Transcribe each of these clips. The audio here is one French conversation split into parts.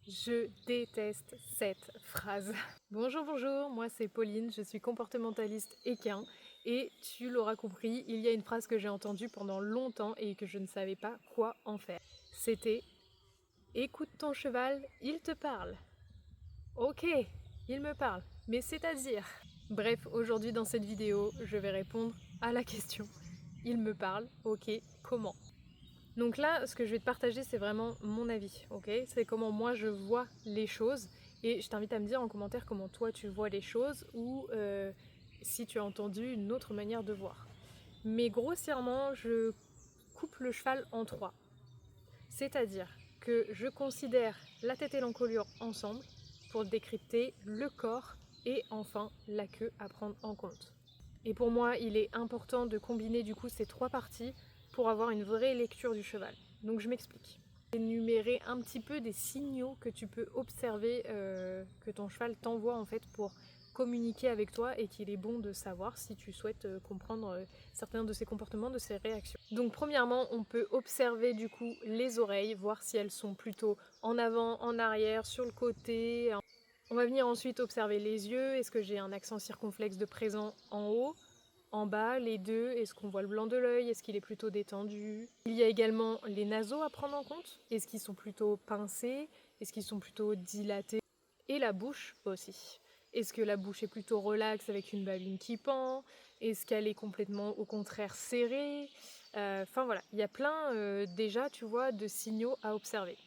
Je déteste cette phrase. Bonjour, bonjour, moi c'est Pauline, je suis comportementaliste équin et tu l'auras compris, il y a une phrase que j'ai entendue pendant longtemps et que je ne savais pas quoi en faire. C'était « Écoute ton cheval, il te parle ». Ok, il me parle, mais c'est-à-dire? Bref, aujourd'hui dans cette vidéo, je vais répondre à la question. Il me parle, ok, comment? Donc là, ce que je vais te partager, c'est vraiment mon avis, ok? C'est comment moi je vois les choses et je t'invite à me dire en commentaire comment toi tu vois les choses ou si tu as entendu une autre manière de voir. Mais grossièrement, je coupe le cheval en trois. C'est-à-dire que je considère la tête et l'encolure ensemble pour décrypter le corps et enfin la queue à prendre en compte. Et pour moi, il est important de combiner du coup ces trois parties pour avoir une vraie lecture du cheval. Donc je m'explique. Énumérer un petit peu des signaux que tu peux observer que ton cheval t'envoie en fait pour communiquer avec toi et qu'il est bon de savoir si tu souhaites comprendre certains de ses comportements, de ses réactions. Donc premièrement, on peut observer du coup les oreilles, voir si elles sont plutôt en avant, en arrière, sur le côté. On va venir ensuite observer les yeux. Est-ce que j'ai un accent circonflexe de présent en haut, en bas, les deux? Est-ce qu'on voit le blanc de l'œil? Est-ce qu'il est plutôt détendu? Il y a également les naseaux à prendre en compte. Est-ce qu'ils sont plutôt pincés? Est-ce qu'ils sont plutôt dilatés? Et la bouche aussi. Est-ce que la bouche est plutôt relaxe avec une babine qui pend? Est-ce qu'elle est complètement au contraire serrée? Enfin voilà, il y a plein déjà, tu vois, de signaux à observer.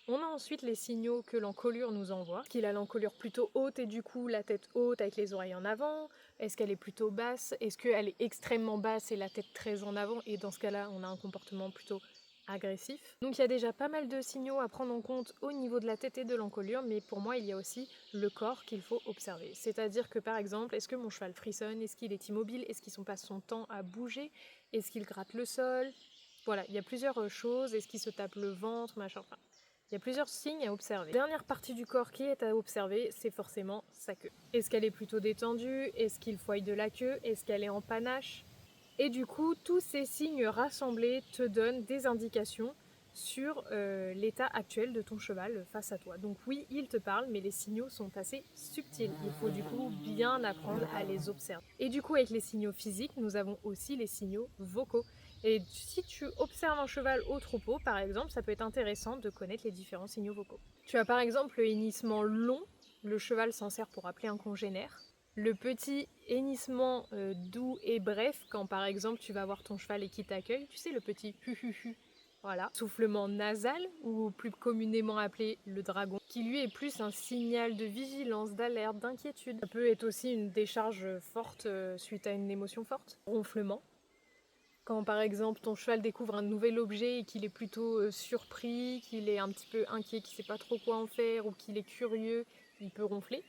On a ensuite les signaux que l'encolure nous envoie. Est-ce qu'il a l'encolure plutôt haute et du coup la tête haute avec les oreilles en avant? Est-ce qu'elle est plutôt basse? Est-ce qu'elle est extrêmement basse et la tête très en avant? Et dans ce cas-là, on a un comportement plutôt agressif. Donc il y a déjà pas mal de signaux à prendre en compte au niveau de la tête et de l'encolure, mais pour moi il y a aussi le corps qu'il faut observer. C'est-à-dire que par exemple, est-ce que mon cheval frissonne? Est-ce qu'il est immobile? Est-ce qu'il passe son temps à bouger? Est-ce qu'il gratte le sol? Voilà, il y a plusieurs choses. Est-ce qu'il se tape le ventre, machin, enfin. Il y a plusieurs signes à observer. La dernière partie du corps qui est à observer, c'est forcément sa queue. Est-ce qu'elle est plutôt détendue? Est-ce qu'il fouaille de la queue? Est-ce qu'elle est en panache? Et du coup, tous ces signes rassemblés te donnent des indications sur l'état actuel de ton cheval face à toi. Donc oui, il te parle, mais les signaux sont assez subtils. Il faut du coup bien apprendre à les observer. Et du coup, avec les signaux physiques, nous avons aussi les signaux vocaux. Et si tu observes un cheval au troupeau, par exemple, ça peut être intéressant de connaître les différents signaux vocaux. Tu as par exemple le hennissement long, le cheval s'en sert pour appeler un congénère. Le petit hennissement doux et bref, quand par exemple tu vas voir ton cheval et qu'il t'accueille, tu sais, le petit hu hu hu. Voilà. Soufflement nasal, ou plus communément appelé le dragon, qui lui est plus un signal de vigilance, d'alerte, d'inquiétude. Ça peut être aussi une décharge forte suite à une émotion forte. Ronflement. Quand par exemple ton cheval découvre un nouvel objet et qu'il est plutôt surpris, qu'il est un petit peu inquiet, qu'il ne sait pas trop quoi en faire ou qu'il est curieux, il peut ronfler.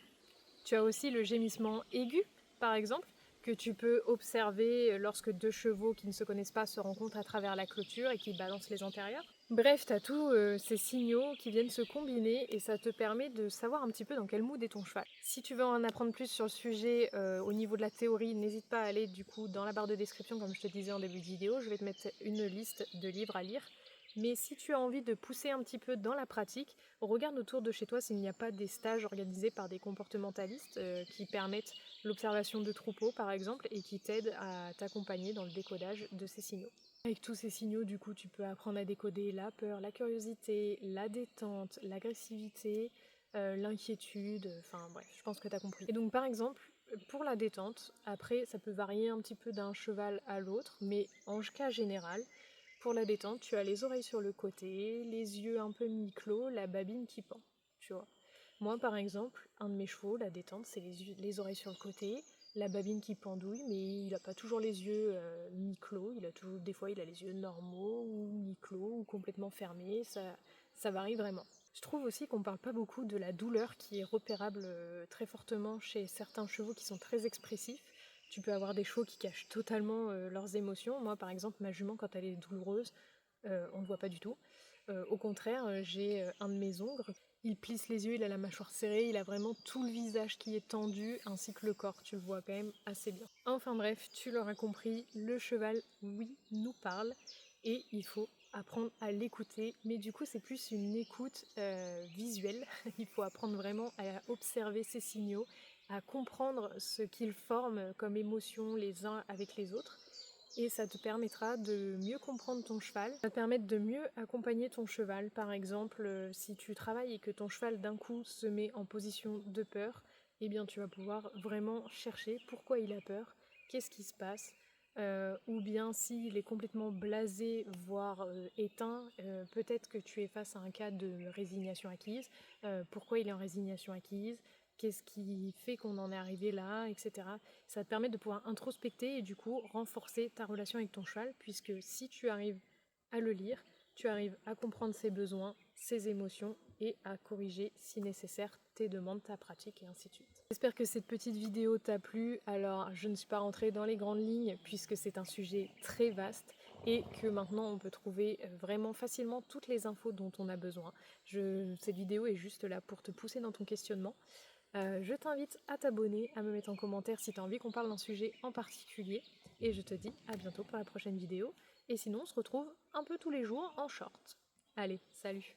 Tu as aussi le gémissement aigu, par exemple, que tu peux observer lorsque deux chevaux qui ne se connaissent pas se rencontrent à travers la clôture et qui balancent les antérieurs. Bref, tu as tous ces signaux qui viennent se combiner et ça te permet de savoir un petit peu dans quel mood est ton cheval. Si tu veux en apprendre plus sur le sujet au niveau de la théorie, n'hésite pas à aller du coup dans la barre de description comme je te disais en début de vidéo. Je vais te mettre une liste de livres à lire. Mais si tu as envie de pousser un petit peu dans la pratique, regarde autour de chez toi s'il n'y a pas des stages organisés par des comportementalistes qui permettent l'observation de troupeaux par exemple et qui t'aident à t'accompagner dans le décodage de ces signaux. Avec tous ces signaux, du coup, tu peux apprendre à décoder la peur, la curiosité, la détente, l'agressivité, l'inquiétude, enfin bref, je pense que tu as compris. Et donc par exemple, pour la détente, après ça peut varier un petit peu d'un cheval à l'autre, mais en cas général, pour la détente, tu as les oreilles sur le côté, les yeux un peu mi-clos, la babine qui pend, tu vois. Moi, par exemple, un de mes chevaux, la détente, c'est les oreilles sur le côté, la babine qui pendouille, mais il n'a pas toujours les yeux mi-clos, des fois il a les yeux normaux, ou mi-clos, ou complètement fermés, ça varie vraiment. Je trouve aussi qu'on parle pas beaucoup de la douleur qui est repérable très fortement chez certains chevaux qui sont très expressifs. Tu peux avoir des chevaux qui cachent totalement leurs émotions. Moi, par exemple, ma jument, quand elle est douloureuse, on ne voit pas du tout. Au contraire, j'ai un de mes ongres. Il plisse les yeux, il a la mâchoire serrée, il a vraiment tout le visage qui est tendu, ainsi que le corps. Tu le vois quand même assez bien. Enfin bref, tu l'auras compris, le cheval, oui, nous parle. Et il faut apprendre à l'écouter, mais du coup c'est plus une écoute visuelle. Il faut apprendre vraiment à observer ces signaux, à comprendre ce qu'ils forment comme émotions les uns avec les autres. Et ça te permettra de mieux comprendre ton cheval, ça va te permettre de mieux accompagner ton cheval. Par exemple, si tu travailles et que ton cheval d'un coup se met en position de peur, eh bien tu vas pouvoir vraiment chercher pourquoi il a peur, qu'est-ce qui se passe, ou bien s'il est complètement blasé, voire éteint, peut-être que tu es face à un cas de résignation acquise, pourquoi il est en résignation acquise, qu'est-ce qui fait qu'on en est arrivé là, etc. Ça va te permettre de pouvoir introspecter et du coup renforcer ta relation avec ton cheval, puisque si tu arrives à le lire, tu arrives à comprendre ses besoins, ses émotions et à corriger si nécessaire tes demandes, ta pratique et ainsi de suite. J'espère que cette petite vidéo t'a plu. Alors je ne suis pas rentrée dans les grandes lignes puisque c'est un sujet très vaste et que maintenant on peut trouver vraiment facilement toutes les infos dont on a besoin. Cette vidéo est juste là pour te pousser dans ton questionnement. Je t'invite à t'abonner, à me mettre en commentaire si tu as envie qu'on parle d'un sujet en particulier. Et je te dis à bientôt pour la prochaine vidéo. Et sinon, on se retrouve un peu tous les jours en short. Allez, salut!